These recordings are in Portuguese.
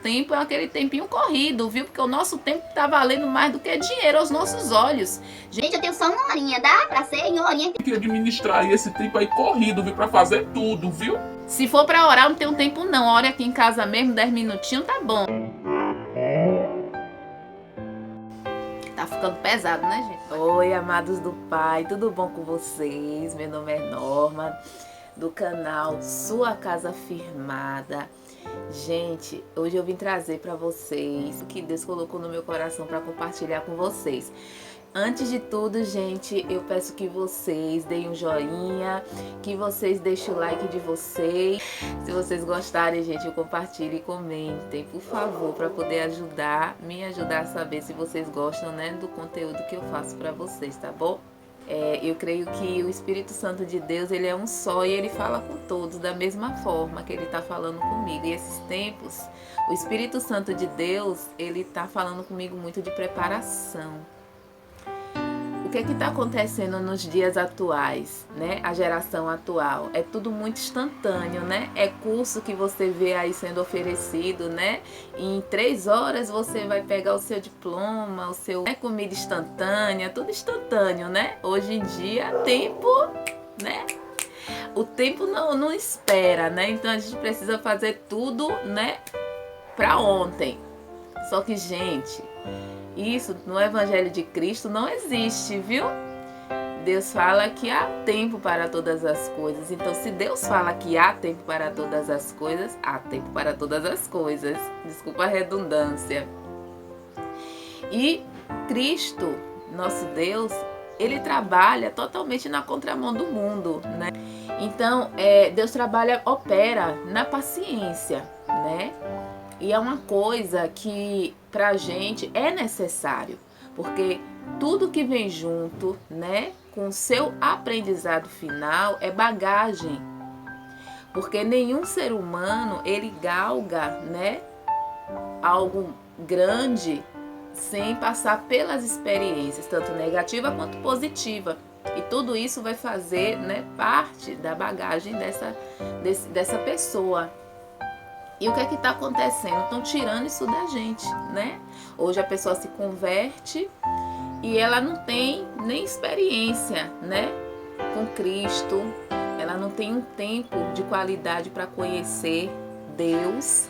tempo é aquele tempinho corrido, viu? Porque o nosso tempo tá valendo mais do que dinheiro aos nossos olhos. Gente, eu tenho só uma horinha, dá pra ser em uma horinha? Tem que administrar aí esse tempo aí corrido, viu? Pra fazer tudo, viu? Se for pra orar, não tem um tempo não. Ore aqui em casa mesmo, 10 minutinhos, tá bom. Tá ficando pesado, né, gente? Oi, amados do Pai, tudo bom com vocês? Meu nome é Norma, do canal Sua Casa Firmada. Gente, hoje eu vim trazer para vocês o que Deus colocou no meu coração para compartilhar com vocês. Antes de tudo, gente, eu peço que vocês deem um joinha, que vocês deixem o like de vocês. Se vocês gostarem, gente, compartilhem e comentem, por favor, para poder me ajudar a saber se vocês gostam, né, do conteúdo que eu faço para vocês, tá bom? Eu creio que o Espírito Santo de Deus, ele é um só e ele fala com todos da mesma forma que ele está falando comigo. E esses tempos, o Espírito Santo de Deus, ele está falando comigo muito de preparação. O que está acontecendo nos dias atuais, né? A geração atual. É tudo muito instantâneo, né? É curso que você vê aí sendo oferecido, né? Em 3 horas você vai pegar o seu diploma, comida instantânea, tudo instantâneo, né? Hoje em dia, tempo, né? O tempo não espera, né? Então a gente precisa fazer tudo, né? Para ontem. Só que, gente, isso no Evangelho de Cristo não existe, viu? Deus fala que há tempo para todas as coisas. Então, se Deus fala que há tempo para todas as coisas, há tempo para todas as coisas. Desculpa a redundância. E Cristo, nosso Deus, ele trabalha totalmente na contramão do mundo, né? Então, Deus opera na paciência, né? E é uma coisa que pra gente é necessário, porque tudo que vem junto, né, com o seu aprendizado final é bagagem. Porque nenhum ser humano, ele galga, né, algo grande sem passar pelas experiências, tanto negativa quanto positiva. E tudo isso vai fazer, né, parte da bagagem dessa pessoa. E o que é que está acontecendo? Estão tirando isso da gente, né? Hoje a pessoa se converte e ela não tem nem experiência, né, com Cristo. Ela não tem um tempo de qualidade para conhecer Deus.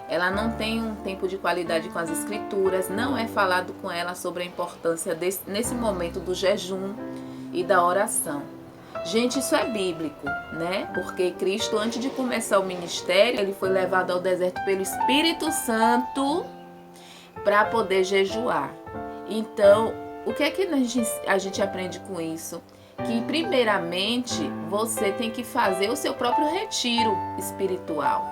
Ela não tem um tempo de qualidade com as Escrituras. Não é falado com ela sobre a importância nesse momento do jejum e da oração. Gente, isso é bíblico, né? Porque Cristo, antes de começar o ministério, ele foi levado ao deserto pelo Espírito Santo para poder jejuar. Então, o que é que a gente aprende com isso? Que, primeiramente, você tem que fazer o seu próprio retiro espiritual.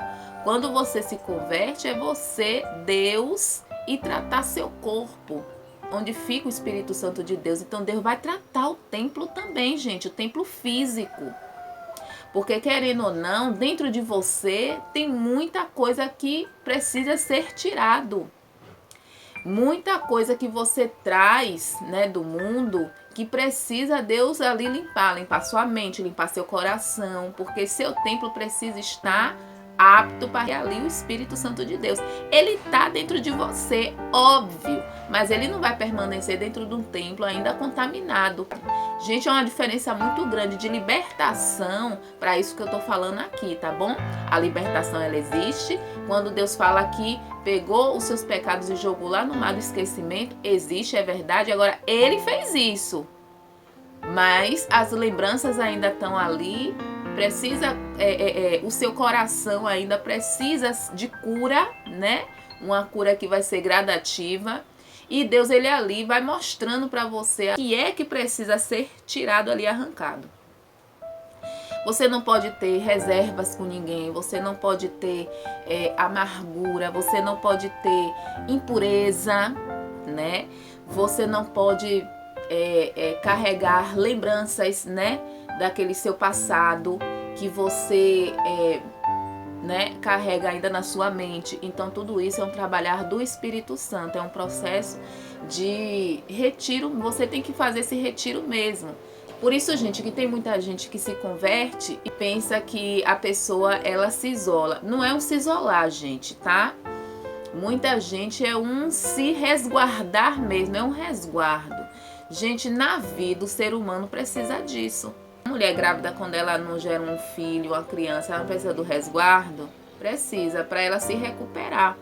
Quando você se converte, é você, Deus, e tratar seu corpo, onde fica o Espírito Santo de Deus. Então Deus vai tratar o templo também, gente, o templo físico. Porque, querendo ou não, dentro de você tem muita coisa que precisa ser tirado. Muita coisa que você traz, né, do mundo, que precisa Deus ali limpar sua mente, limpar seu coração, porque seu templo precisa estar apto para ali o Espírito Santo de Deus. Ele está dentro de você, óbvio, mas ele não vai permanecer dentro de um templo ainda contaminado. Gente, é uma diferença muito grande de libertação para isso que eu estou falando aqui, tá bom? A libertação, ela existe. Quando Deus fala que pegou os seus pecados e jogou lá no mar do esquecimento, existe, é verdade. Agora, ele fez isso, mas as lembranças ainda estão ali. O seu coração ainda precisa de cura, né? Uma cura que vai ser gradativa. E Deus, ele ali vai mostrando para você o que é que precisa ser tirado ali, arrancado. Você não pode ter reservas com ninguém, você não pode ter amargura, você não pode ter impureza, né? Você não pode carregar lembranças, né, daquele seu passado que você carrega ainda na sua mente. Então tudo isso é um trabalhar do Espírito Santo, é um processo de retiro. Você tem que fazer esse retiro mesmo. Por isso, gente, que tem muita gente que se converte e pensa que a pessoa, ela se isola. Não é um se isolar, gente, tá? Muita gente é um se resguardar mesmo, é um resguardo. Gente, na vida o ser humano precisa disso. A mulher grávida, quando ela não gera um filho, uma criança, ela precisa do resguardo? Precisa, para ela se recuperar.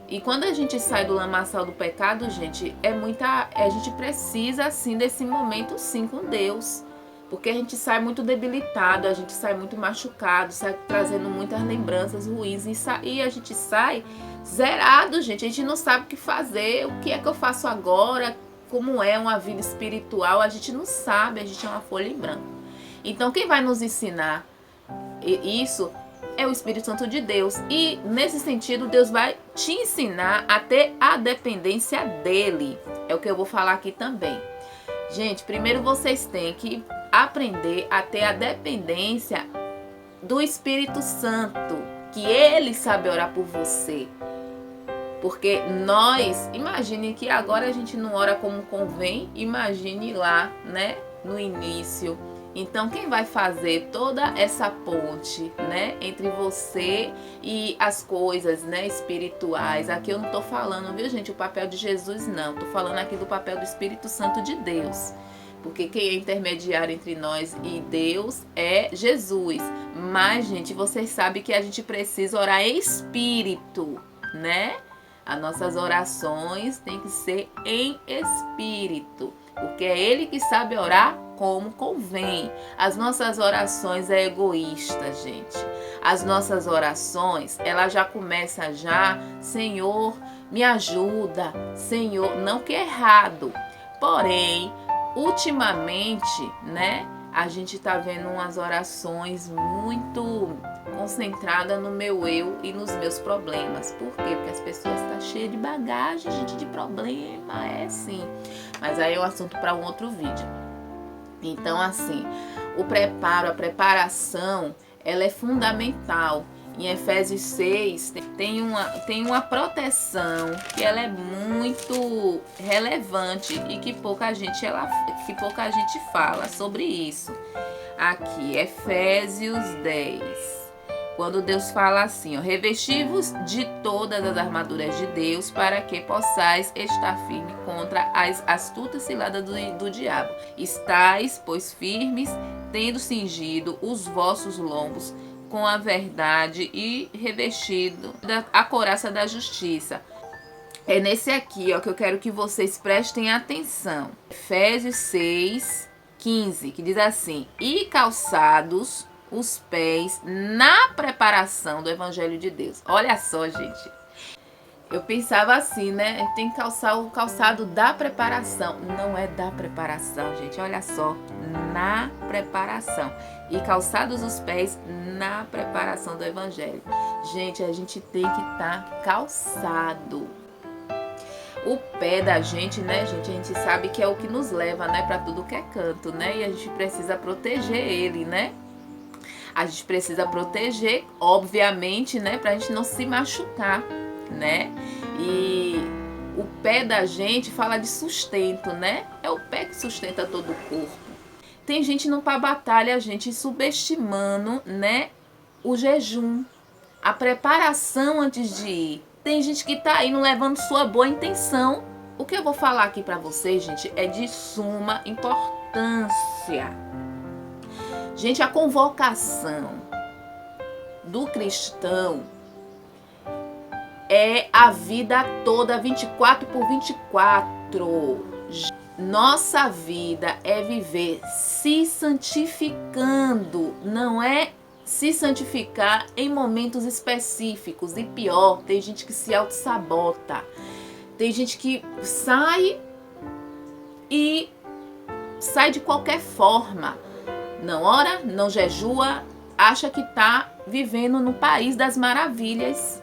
E quando a gente sai do lamaçal do pecado, gente, a gente precisa, assim, desse momento, sim, com Deus. Porque a gente sai muito debilitado, a gente sai muito machucado, sai trazendo muitas lembranças ruins e a gente sai zerado, gente. A gente não sabe o que fazer, o que é que eu faço agora, como é uma vida espiritual, a gente não sabe, a gente é uma folha em branco. Então, quem vai nos ensinar isso é o Espírito Santo de Deus. E, nesse sentido, Deus vai te ensinar a ter a dependência dele. É o que eu vou falar aqui também. Gente, primeiro vocês têm que aprender a ter a dependência do Espírito Santo, que ele sabe orar por você. Porque nós, imagine que agora a gente não ora como convém, imagine lá, né, no início. Então, quem vai fazer toda essa ponte, né, entre você e as coisas, né, espirituais? Aqui eu não tô falando, viu, gente, o papel de Jesus, não. Tô falando aqui do papel do Espírito Santo de Deus. Porque quem é intermediário entre nós e Deus é Jesus. Mas, gente, vocês sabem que a gente precisa orar em espírito, né? As nossas orações têm que ser em espírito. Porque é Ele que sabe orar como convém. As nossas orações é egoísta, gente. As nossas orações, ela já começa já, Senhor, me ajuda. Senhor, não que é errado. Porém, ultimamente, né, a gente tá vendo umas orações muito concentradas no meu eu e nos meus problemas. Por quê? Porque as pessoas estão cheias de bagagem, gente, de problema, é sim. Mas aí é um assunto para um outro vídeo. Então, assim, o preparo, a preparação, ela é fundamental. Em Efésios 6 tem uma proteção que ela é muito relevante e que pouca gente fala sobre isso. Aqui, Efésios 10. Quando Deus fala assim, ó, revesti-vos de todas as armaduras de Deus para que possais estar firme contra as astutas ciladas do diabo. Estais, pois, firmes, tendo cingido os vossos lombos com a verdade e revestido a couraça da justiça. É nesse aqui, ó, que eu quero que vocês prestem atenção. Efésios 6, 15, que diz assim, e calçados os pés na preparação do Evangelho de Deus. Olha só, gente. Eu pensava assim, né? Tem que calçar o calçado da preparação. Não é da preparação, gente. Olha só. Na preparação. E calçados os pés na preparação do Evangelho. Gente, a gente tem que estar calçado. O pé da gente, né, gente? A gente sabe que é o que nos leva, né, para tudo que é canto, né? E a gente precisa proteger ele, né? A gente precisa proteger, obviamente, né, pra gente não se machucar, né? E o pé da gente fala de sustento, né? É o pé que sustenta todo o corpo. Tem gente indo pra batalha, a gente subestimando, né, o jejum, a preparação antes de ir. Tem gente que tá indo levando sua boa intenção. O que eu vou falar aqui pra vocês, gente, é de suma importância. Gente, a convocação do cristão é a vida toda, 24/24. Nossa vida é viver se santificando, não é se santificar em momentos específicos. E pior, tem gente que se auto-sabota. Tem gente que sai de qualquer forma. Não ora, não jejua, acha que está vivendo no país das maravilhas.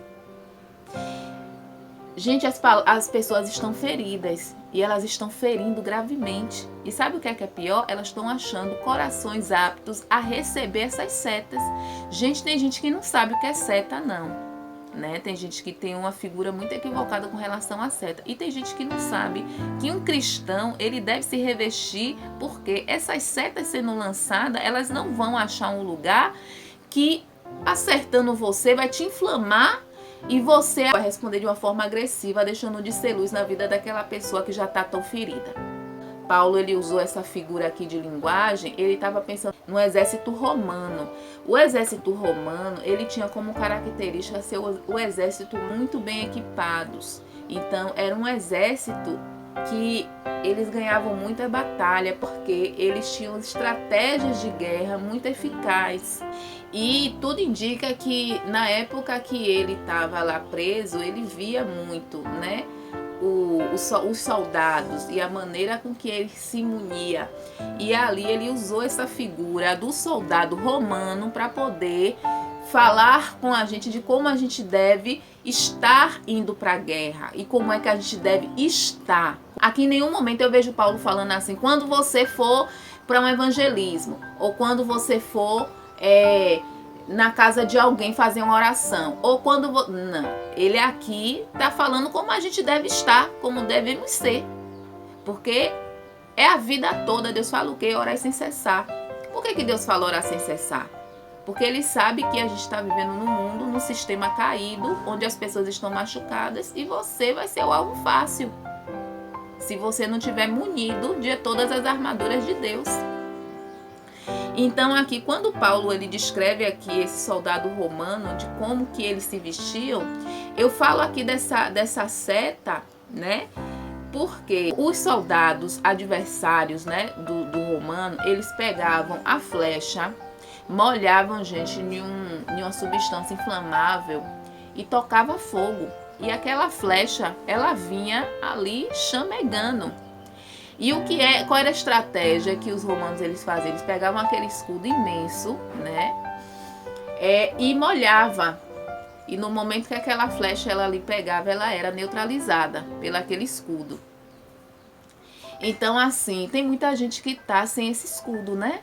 Gente, as pessoas estão feridas e elas estão ferindo gravemente. E sabe o que é pior? Elas estão achando corações aptos a receber essas setas. Gente, tem gente que não sabe o que é seta, não. Né? Tem gente que tem uma figura muito equivocada com relação à seta. E tem gente que não sabe que um cristão, ele deve se revestir, porque essas setas sendo lançadas, elas não vão achar um lugar que, acertando você, vai te inflamar e você vai responder de uma forma agressiva, deixando de ser luz na vida daquela pessoa que já está tão ferida. Paulo, ele usou essa figura aqui de linguagem, ele estava pensando no exército romano. O exército romano, ele tinha como característica ser o exército muito bem equipados. Então, era um exército que eles ganhavam muita batalha, porque eles tinham estratégias de guerra muito eficazes. E tudo indica que na época que ele estava lá preso, ele via muito, né? Os soldados e a maneira com que ele se munia. E ali ele usou essa figura do soldado romano para poder falar com a gente de como a gente deve estar indo para a guerra e como é que a gente deve estar. Aqui em nenhum momento eu vejo Paulo falando assim, quando você for para um evangelismo ou quando você for na casa de alguém fazer uma oração, ou quando não, ele aqui tá falando como a gente deve estar, como devemos ser, porque é a vida toda. Deus fala o quê? Orar sem cessar. Por que Deus fala orar sem cessar? Porque ele sabe que a gente está vivendo num mundo, num sistema caído, onde as pessoas estão machucadas, e você vai ser o alvo fácil se você não tiver munido de todas as armaduras de Deus. Então aqui, quando Paulo ele descreve aqui esse soldado romano, de como que eles se vestiam, eu falo aqui dessa seta, né? Porque os soldados adversários, né, do romano, eles pegavam a flecha, molhavam, gente, em uma substância inflamável e tocava fogo. E aquela flecha, ela vinha ali chamegando. E qual era a estratégia que os romanos eles faziam? Eles pegavam aquele escudo imenso, né? E molhava. E no momento que aquela flecha ela ali pegava, ela era neutralizada pelo aquele escudo. Então, assim, tem muita gente que tá sem esse escudo, né?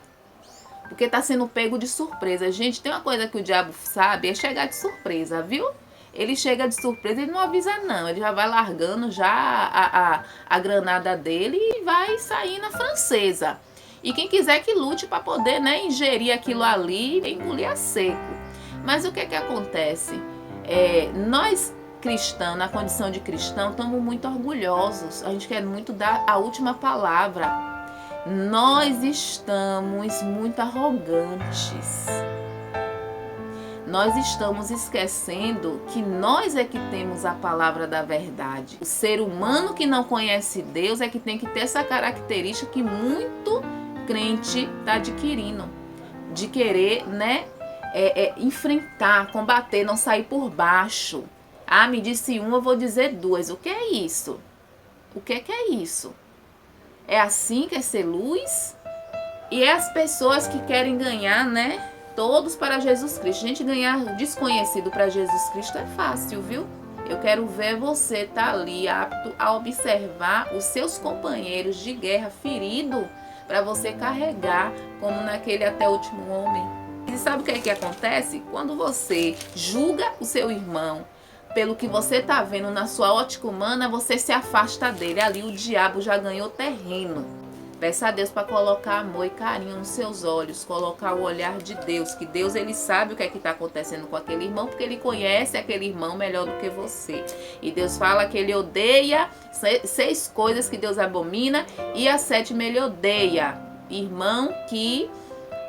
Porque tá sendo pego de surpresa. Gente, tem uma coisa que o diabo sabe, é chegar de surpresa, viu? Ele chega de surpresa, ele não avisa não, ele já vai largando já a granada dele e vai sair na francesa. E quem quiser que lute para poder, né, ingerir aquilo ali e engolir a seco. Mas o que que acontece? Nós cristãos, na condição de cristão, estamos muito orgulhosos, a gente quer muito dar a última palavra. Nós estamos muito arrogantes. Nós estamos esquecendo que nós é que temos a palavra da verdade. O ser humano que não conhece Deus é que tem que ter essa característica que muito crente está adquirindo. De querer, né, enfrentar, combater, não sair por baixo. Ah, me disse uma, eu vou dizer duas. O que é isso? O que é isso? É assim que é ser luz? E é as pessoas que querem ganhar, né? Todos para Jesus Cristo. Gente, ganhar desconhecido para Jesus Cristo é fácil, viu? Eu quero ver você tá ali apto a observar os seus companheiros de guerra ferido para você carregar como naquele Até o Último Homem. E sabe o que é que acontece? Quando você julga o seu irmão pelo que você tá vendo na sua ótica humana, você se afasta dele. Ali o diabo já ganhou terreno. Peça a Deus para colocar amor e carinho nos seus olhos, colocar o olhar de Deus, que Deus ele sabe o que é que está acontecendo com aquele irmão, porque ele conhece aquele irmão melhor do que você. E Deus fala que ele odeia 6 coisas que Deus abomina e a 7ª ele odeia. Irmão que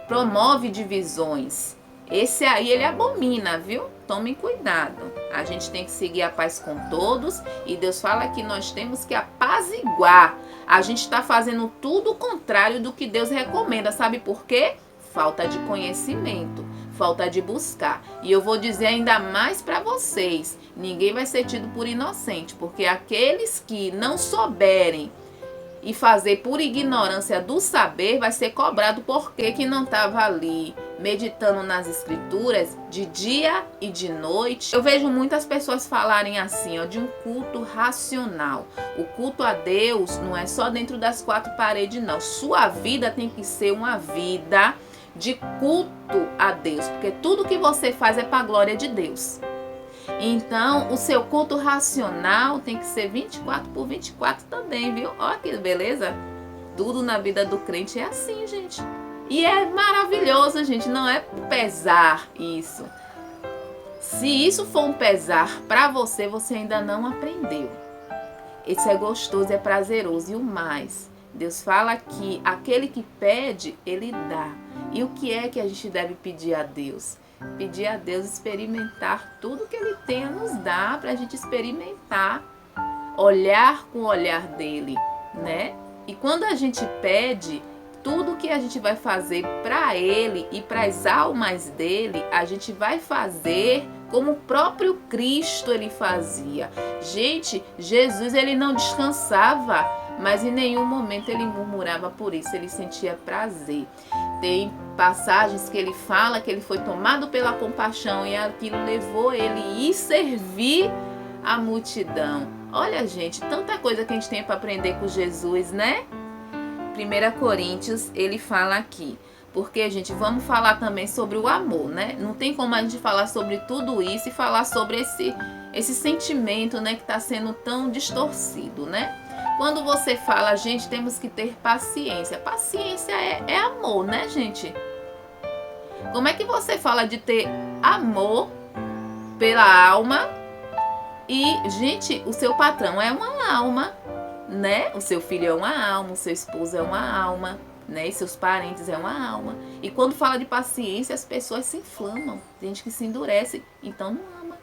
promove divisões. Esse aí ele abomina, viu? Tomem cuidado. A gente tem que seguir a paz com todos e Deus fala que nós temos que apaziguar. A gente está fazendo tudo o contrário do que Deus recomenda. Sabe por quê? Falta de conhecimento, falta de buscar. E eu vou dizer ainda mais para vocês. Ninguém vai ser tido por inocente, porque aqueles que não souberem e fazer por ignorância do saber vai ser cobrado porque que não estava ali meditando nas escrituras de dia e de noite. Eu vejo muitas pessoas falarem assim, ó, de um culto racional. O culto a Deus não é só dentro das 4 paredes, não. Sua vida tem que ser uma vida de culto a Deus, porque tudo que você faz é para a glória de Deus. Então, o seu culto racional tem que ser 24/24 também, viu? Olha que beleza. Tudo na vida do crente é assim, gente. E é maravilhoso, gente. Não é pesar isso. Se isso for um pesar para você, você ainda não aprendeu. Isso é gostoso, é prazeroso. E o mais, Deus fala que aquele que pede, ele dá. E o que é que a gente deve pedir a Deus? Pedir a Deus experimentar tudo que Ele tem a nos dar, para a gente experimentar, olhar com o olhar dele, né? E quando a gente pede, tudo que a gente vai fazer para Ele e para as almas dele, a gente vai fazer como o próprio Cristo ele fazia. Gente, Jesus ele não descansava, mas em nenhum momento ele murmurava por isso, ele sentia prazer. Tem passagens que ele fala que ele foi tomado pela compaixão e aquilo levou ele a ir servir a multidão. Olha, gente, tanta coisa que a gente tem para aprender com Jesus, né? 1 Coríntios, ele fala aqui. Porque, gente, vamos falar também sobre o amor, né? Não tem como a gente falar sobre tudo isso e falar sobre esse sentimento, né, que está sendo tão distorcido, né? Quando você fala, gente, temos que ter paciência. Paciência é amor, né, gente? Como é que você fala de ter amor pela alma e, gente, o seu patrão é uma alma, né? O seu filho é uma alma, o seu esposo é uma alma, né? E seus parentes é uma alma. E quando fala de paciência, as pessoas se inflamam. Tem gente que se endurece, então não ama.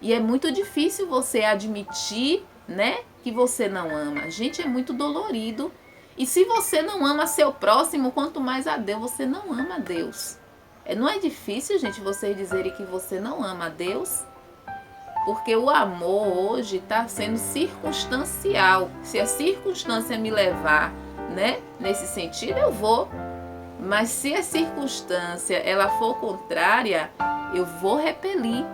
E é muito difícil você admitir, né, que você não ama. Gente, é muito dolorido. E se você não ama seu próximo, quanto mais a Deus, você não ama a Deus. Não é difícil, gente, vocês dizerem que você não ama a Deus? Porque o amor hoje está sendo circunstancial. Se a circunstância me levar, né, nesse sentido, eu vou. Mas se a circunstância ela for contrária, eu vou repelir,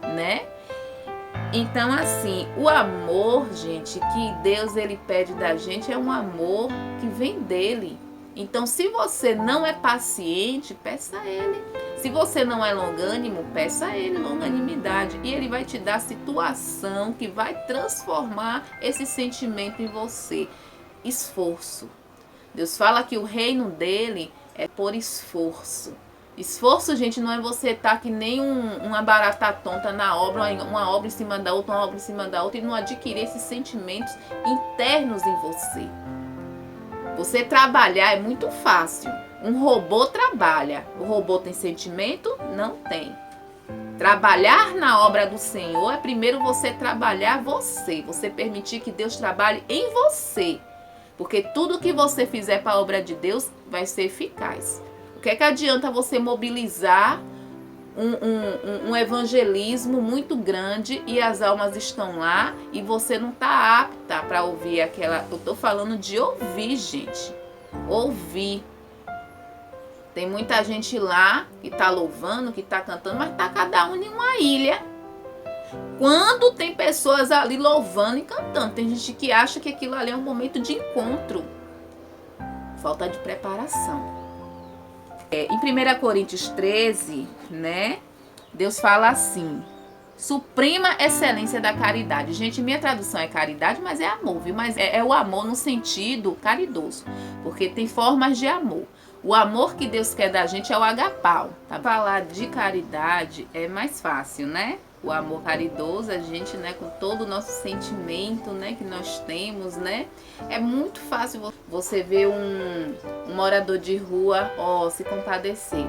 né? Então, assim, o amor, gente, que Deus ele pede da gente é um amor que vem dele. Então, se você não é paciente, peça a ele. Se você não é longânimo, peça a ele longanimidade. E ele vai te dar situação que vai transformar esse sentimento em você. Esforço. Deus fala que o reino dele é por esforço. Esforço, gente, não é você estar que nem uma barata tonta na obra, uma obra em cima da outra, uma obra em cima da outra, e não adquirir esses sentimentos internos em você. Você trabalhar é muito fácil. Um robô trabalha. O robô tem sentimento? Não tem. Trabalhar na obra do Senhor é primeiro você trabalhar você. Você permitir que Deus trabalhe em você. Porque tudo que você fizer para a obra de Deus vai ser eficaz. O que é que adianta você mobilizar um evangelismo muito grande e as almas estão lá e você não está apta para ouvir aquela... Eu estou falando de ouvir, gente. Ouvir. Tem muita gente lá que está louvando, que está cantando, mas está cada um em uma ilha. Quando tem pessoas ali louvando e cantando, tem gente que acha que aquilo ali é um momento de encontro. Falta de preparação. Em 1 Coríntios 13, né, Deus fala assim: suprima excelência da caridade. Gente, minha tradução é caridade, mas é amor, viu? Mas é o amor no sentido caridoso, porque tem formas de amor. O amor que Deus quer da gente é o agapau. Tá? Falar de caridade é mais fácil, né? O amor caridoso, a gente, né, com todo o nosso sentimento, né, que nós temos, né? É muito fácil você ver um morador de rua, se compadecer.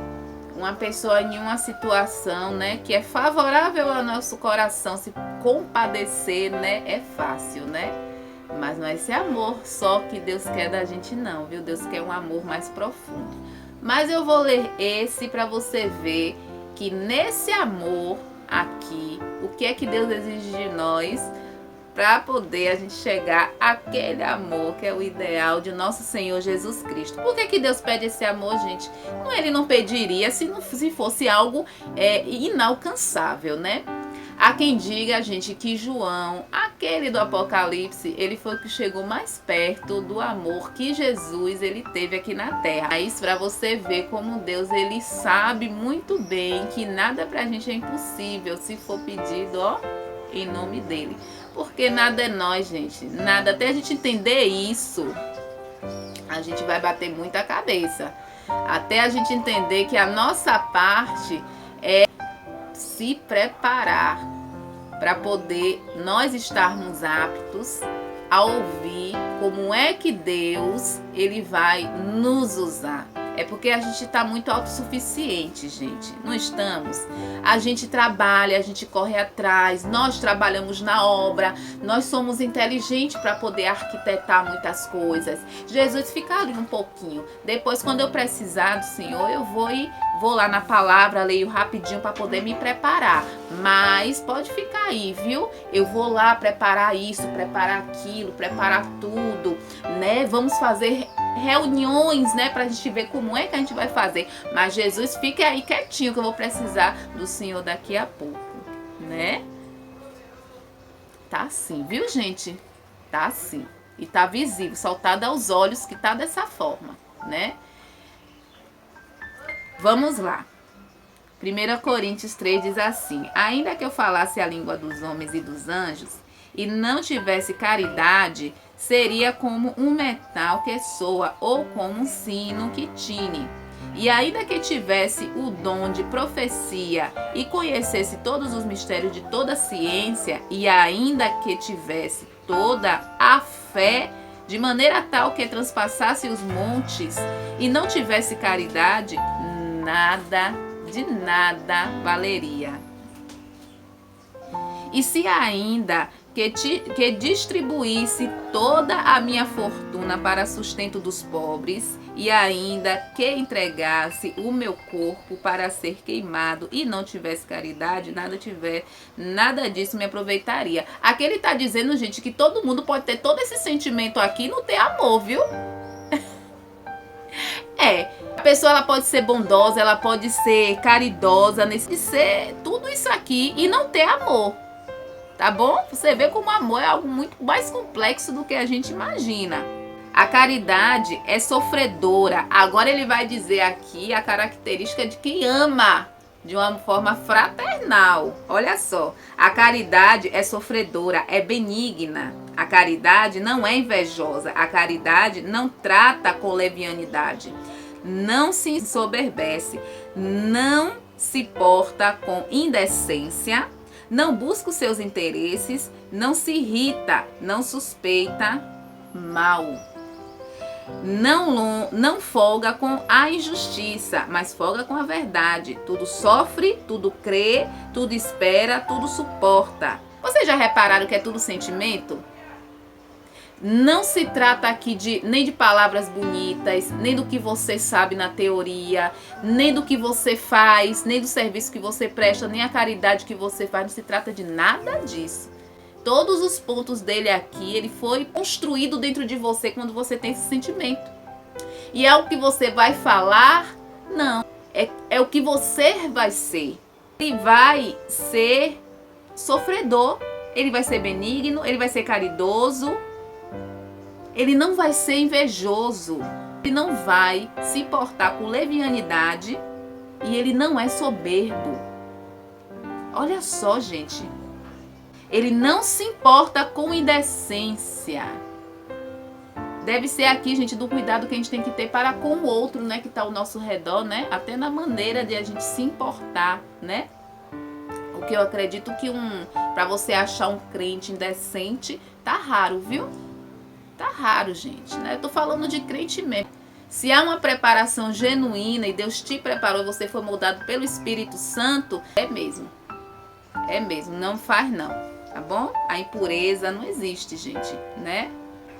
Uma pessoa em uma situação, né, que é favorável ao nosso coração, se compadecer, né, é fácil, né? Mas não é esse amor só que Deus quer da gente, não, viu? Deus quer um amor mais profundo. Mas eu vou ler esse para você ver que nesse amor aqui, o que é que Deus exige de nós para poder a gente chegar àquele amor que é o ideal de nosso Senhor Jesus Cristo. Por que Deus pede esse amor, gente? Ele não pediria se fosse algo inalcançável, né? Há quem diga, gente, que João, aquele do Apocalipse, ele foi o que chegou mais perto do amor que Jesus ele teve aqui na Terra. É isso para você ver como Deus ele sabe muito bem que nada pra gente é impossível se for pedido, em nome dele. Porque nada é nós, gente. Nada. Até a gente entender isso, a gente vai bater muita cabeça. Até a gente entender que a nossa parte é se preparar para poder nós estarmos aptos a ouvir como é que Deus ele vai nos usar. É porque a gente está muito autossuficiente, gente. Não estamos? A gente trabalha, a gente corre atrás, nós trabalhamos na obra, nós somos inteligentes para poder arquitetar muitas coisas. Jesus, fica ali um pouquinho. Depois, quando eu precisar do Senhor, eu vou lá na palavra, leio rapidinho para poder me preparar. Mas pode ficar aí, viu? Eu vou lá preparar isso, preparar aquilo, preparar tudo, né? Vamos fazer reuniões, né, pra gente ver como é que a gente vai fazer. Mas Jesus, fique aí quietinho que eu vou precisar do Senhor daqui a pouco, né? Tá assim, viu, gente? Tá assim. E tá visível, saltado aos olhos que tá dessa forma, né? Vamos lá. 1 Coríntios 3 diz assim: ainda que eu falasse a língua dos homens e dos anjos e não tivesse caridade, seria como um metal que soa ou como um sino que tine. E ainda que tivesse o dom de profecia e conhecesse todos os mistérios de toda a ciência, e ainda que tivesse toda a fé, de maneira tal que transpassasse os montes, e não tivesse caridade, de nada valeria. E se ainda que distribuísse toda a minha fortuna para sustento dos pobres, e ainda que entregasse o meu corpo para ser queimado e não tivesse caridade, nada disso me aproveitaria. Aqui ele está dizendo, gente, que todo mundo pode ter todo esse sentimento aqui e não ter amor, viu? A pessoa ela pode ser bondosa, ela pode ser caridosa, ser tudo isso aqui e não ter amor. Tá bom? Você vê como o amor é algo muito mais complexo do que a gente imagina. A caridade é sofredora. Agora ele vai dizer aqui a característica de quem ama de uma forma fraternal. Olha só. A caridade é sofredora, é benigna. A caridade não é invejosa. A caridade não trata com levianidade. Não se ensoberbece. Não se porta com indecência. Não busca os seus interesses, não se irrita, não suspeita mal. Não folga com a injustiça, mas folga com a verdade. Tudo sofre, tudo crê, tudo espera, tudo suporta. Vocês já repararam que é tudo sentimento? Não se trata aqui nem de palavras bonitas, nem do que você sabe na teoria, nem do que você faz, nem do serviço que você presta, nem a caridade que você faz. Não se trata de nada disso. Todos os pontos dele aqui, ele foi construído dentro de você quando você tem esse sentimento. E é o que você vai falar? Não. É o que você vai ser. Ele vai ser sofredor, ele vai ser benigno, ele vai ser caridoso. Ele não vai ser invejoso, ele não vai se portar com levianidade e ele não é soberbo. Olha só, gente. Ele não se importa com indecência. Deve ser aqui, gente, do cuidado que a gente tem que ter para com o outro, né, que está ao nosso redor, né? Até na maneira de a gente se importar, né? O que eu acredito que para você achar um crente indecente, tá raro, viu? Tá raro, gente, né? Eu tô falando de crente mesmo. Se há uma preparação genuína e Deus te preparou e você foi moldado pelo Espírito Santo, é mesmo. É mesmo, não faz não, tá bom? A impureza não existe, gente, né?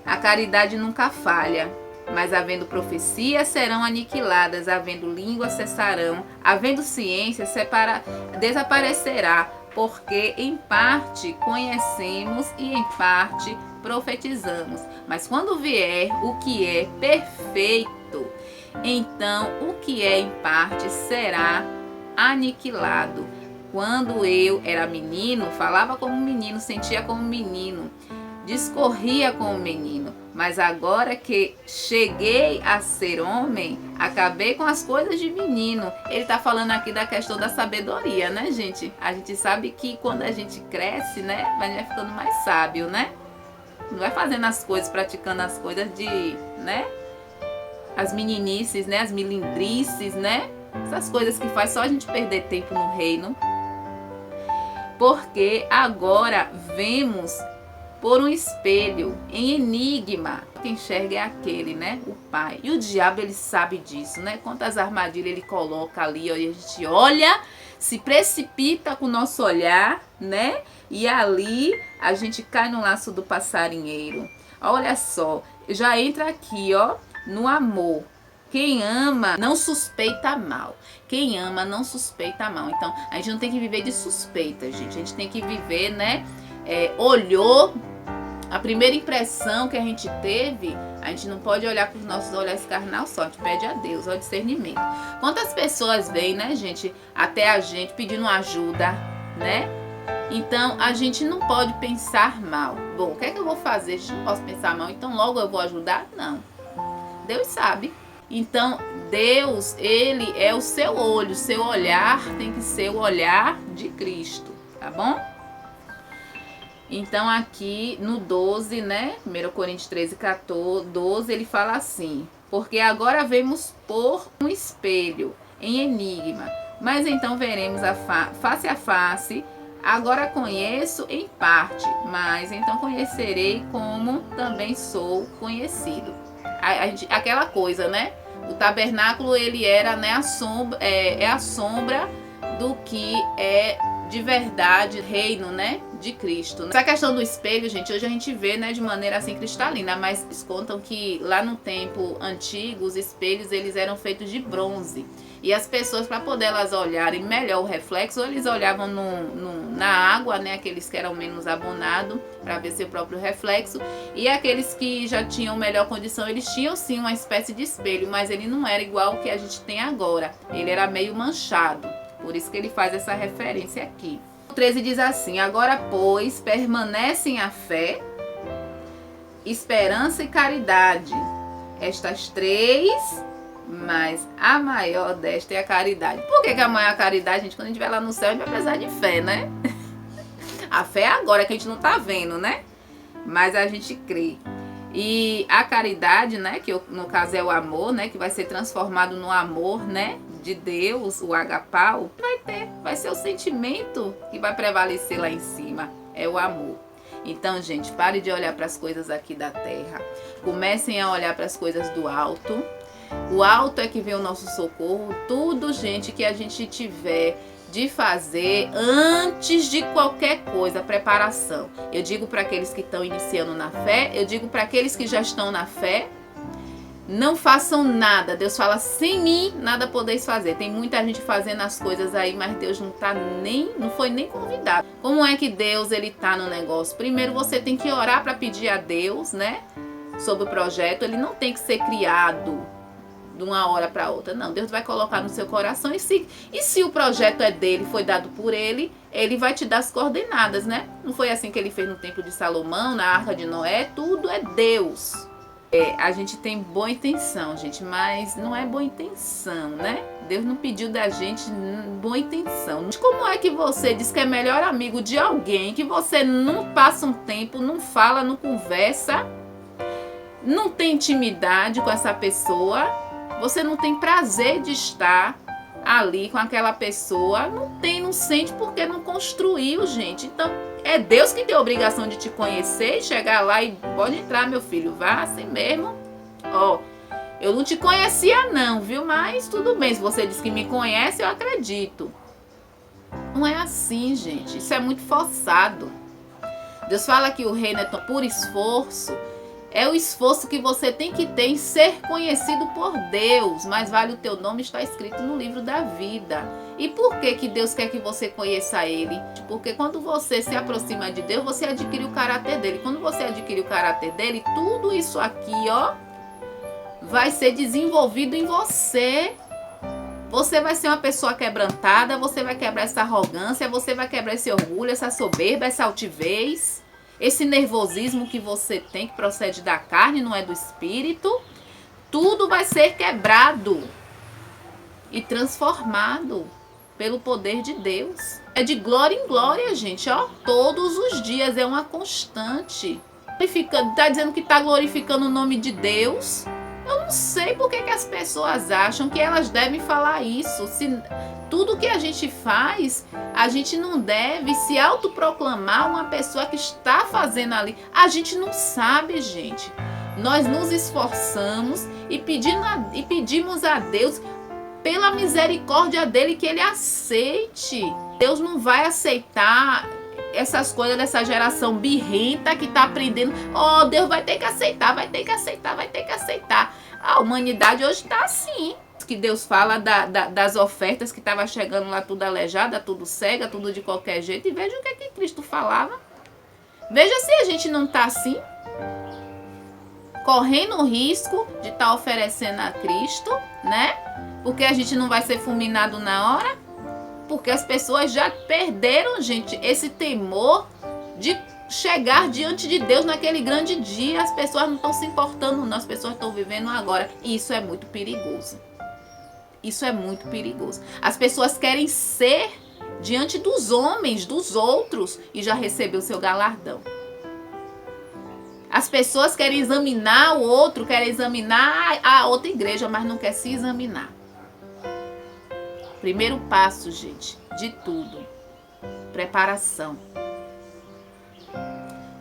A caridade nunca falha, mas havendo profecia serão aniquiladas, havendo língua cessarão, havendo ciência desaparecerá, porque em parte conhecemos e em parte profetizamos. Mas quando vier o que é perfeito, então o que é em parte será aniquilado. Quando eu era menino, falava como menino, sentia como menino, discorria como menino. Mas agora que cheguei a ser homem, acabei com as coisas de menino. Ele está falando aqui da questão da sabedoria, né, gente? A gente sabe que quando a gente cresce, né, a gente vai ficando mais sábio, né? Não vai fazendo as coisas, praticando as coisas né? As meninices, né? As milindrices, né? Essas coisas que faz só a gente perder tempo no reino. Porque agora vemos por um espelho, em enigma. Quem enxerga é aquele, né? O Pai. E o diabo, ele sabe disso, né? Quantas armadilhas ele coloca ali, ó, e a gente olha, se precipita com o nosso olhar, né? E ali a gente cai no laço do passarinheiro. Olha só, já entra aqui, ó, no amor. Quem ama não suspeita mal. Quem ama não suspeita mal. Então, a gente não tem que viver de suspeita, gente. A gente tem que viver, né? Olhou, a primeira impressão que a gente teve, a gente não pode olhar com os nossos olhares carnal só. A gente pede a Deus, ó, discernimento. Quantas pessoas vêm, né, gente, até a gente pedindo ajuda, né? Então, a gente não pode pensar mal. Bom, o que é que eu vou fazer? A gente não posso pensar mal, então logo eu vou ajudar? Não. Deus sabe. Então, Deus, ele é o seu olho, o seu olhar tem que ser o olhar de Cristo, tá bom? Então, aqui no 12, né, 1 Coríntios 13, 12, ele fala assim: porque agora vemos por um espelho, em enigma, mas então veremos face a face. Agora conheço em parte, mas então conhecerei como também sou conhecido. Aquela coisa, né? O tabernáculo, ele era, né, a sombra do que é de verdade reino, né, de Cristo. Essa questão do espelho, gente, hoje a gente vê, né, de maneira assim cristalina, mas eles contam que lá no tempo antigo os espelhos, eles eram feitos de bronze. E as pessoas, para poder elas olharem melhor o reflexo, eles olhavam na água, né? Aqueles que eram menos abonados, para ver seu próprio reflexo. E aqueles que já tinham melhor condição, eles tinham sim uma espécie de espelho, mas ele não era igual o que a gente tem agora. Ele era meio manchado. Por isso que ele faz essa referência aqui. O 13 diz assim: agora, pois, permanecem a fé, esperança e caridade. Estas três, mas a maior desta é a caridade. Por que a maior é a caridade, gente? Quando a gente vai lá no céu, a gente vai precisar de fé, né? A fé é agora, que a gente não tá vendo, né? Mas a gente crê. E a caridade, né? Que no caso é o amor, né? Que vai ser transformado no amor, né? De Deus, o agapau. Vai ser o sentimento que vai prevalecer lá em cima. É o amor. Então, gente, pare de olhar para as coisas aqui da terra. Comecem a olhar para as coisas do alto. O alto é que vem o nosso socorro. Tudo, gente, que a gente tiver de fazer antes de qualquer coisa, preparação. Eu digo para aqueles que estão iniciando na fé, eu digo para aqueles que já estão na fé, não façam nada. Deus fala: sem mim nada podeis fazer. Tem muita gente fazendo as coisas aí, mas Deus não foi nem convidado. Como é que Deus, ele tá no negócio? Primeiro você tem que orar para pedir a Deus, né, sobre o projeto. Ele não tem que ser criado de uma hora para outra. Não, Deus vai colocar no seu coração, e se o projeto é dele, foi dado por ele, ele vai te dar as coordenadas, né? Não foi assim que ele fez no Templo de Salomão, na Arca de Noé? Tudo é Deus. A gente tem boa intenção, gente, mas não é boa intenção, né? Deus não pediu da gente boa intenção. Como é que você diz que é melhor amigo de alguém que você não passa um tempo, não fala, não conversa, não tem intimidade com essa pessoa? Você não tem prazer de estar ali com aquela pessoa, não sente, porque não construiu, gente. Então, é Deus que tem a obrigação de te conhecer e chegar lá e pode entrar, meu filho, vá assim mesmo. Ó, eu não te conhecia não, viu? Mas tudo bem, se você diz que me conhece, eu acredito. Não é assim, gente. Isso é muito forçado. Deus fala que o reino é por esforço. É o esforço que você tem que ter em ser conhecido por Deus. Mas vale o teu nome estar escrito no livro da vida. E por que Deus quer que você conheça Ele? Porque quando você se aproxima de Deus, você adquire o caráter dele. Quando você adquire o caráter dele, tudo isso aqui, ó, vai ser desenvolvido em você. Você vai ser uma pessoa quebrantada, você vai quebrar essa arrogância, você vai quebrar esse orgulho, essa soberba, essa altivez. Esse nervosismo que você tem, que procede da carne, não é do espírito, tudo vai ser quebrado e transformado pelo poder de Deus. É de glória em glória, gente, ó. Todos os dias é uma constante. Tá dizendo que tá glorificando o nome de Deus, Eu não sei por que as pessoas acham que elas devem falar isso. Se tudo que a gente faz, a gente não deve se autoproclamar uma pessoa que está fazendo ali. A gente não sabe, gente. Nós nos esforçamos e pedimos a Deus, pela misericórdia dele, que ele aceite. Deus não vai aceitar essas coisas dessa geração birrenta que está aprendendo. Oh, Deus vai ter que aceitar, vai ter que aceitar, vai ter que aceitar. A humanidade hoje está assim. Que Deus fala das ofertas que estava chegando lá tudo aleijada, tudo cega, tudo de qualquer jeito. E veja o que é que Cristo falava. Veja se a gente não está assim, correndo o risco de estar oferecendo a Cristo, né? Porque a gente não vai ser fulminado na hora. Porque as pessoas já perderam, gente, esse temor de chegar diante de Deus naquele grande dia. As pessoas não estão se importando, não. As pessoas estão vivendo agora. E isso é muito perigoso. Isso é muito perigoso. As pessoas querem ser diante dos homens, dos outros, e já recebeu o seu galardão. As pessoas querem examinar o outro, querem examinar a outra igreja, mas não quer se examinar. Primeiro passo, gente, de tudo, preparação.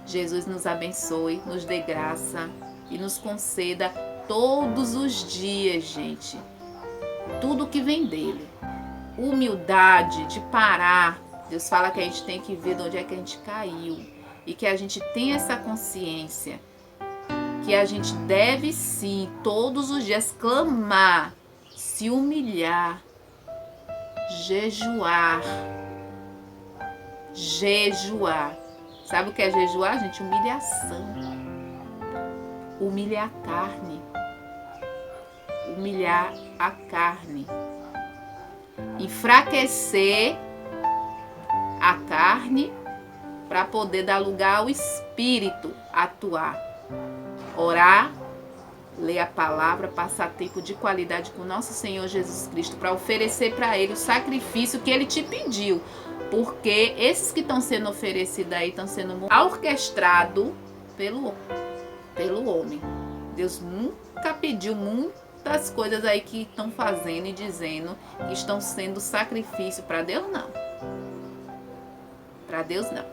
Jesus nos abençoe, nos dê graça e nos conceda todos os dias, gente, tudo que vem dele. Humildade, de parar. Deus fala que a gente tem que ver de onde é que a gente caiu e que a gente tem essa consciência que a gente deve sim, todos os dias, clamar, se humilhar, jejuar. Sabe o que é jejuar, gente? Humilhação. Humilhar a carne. Humilhar a carne. Enfraquecer a carne para poder dar lugar ao Espírito atuar. Orar, ler a palavra, passar tempo de qualidade com nosso Senhor Jesus Cristo para oferecer para Ele o sacrifício que Ele te pediu. Porque esses que estão sendo oferecidos aí estão sendo orquestrados pelo homem. Deus nunca pediu muitas coisas aí que estão fazendo e dizendo que estão sendo sacrifício para Deus, não. Para Deus, não.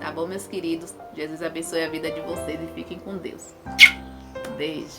Tá bom, meus queridos? Jesus abençoe a vida de vocês e fiquem com Deus. Beijo.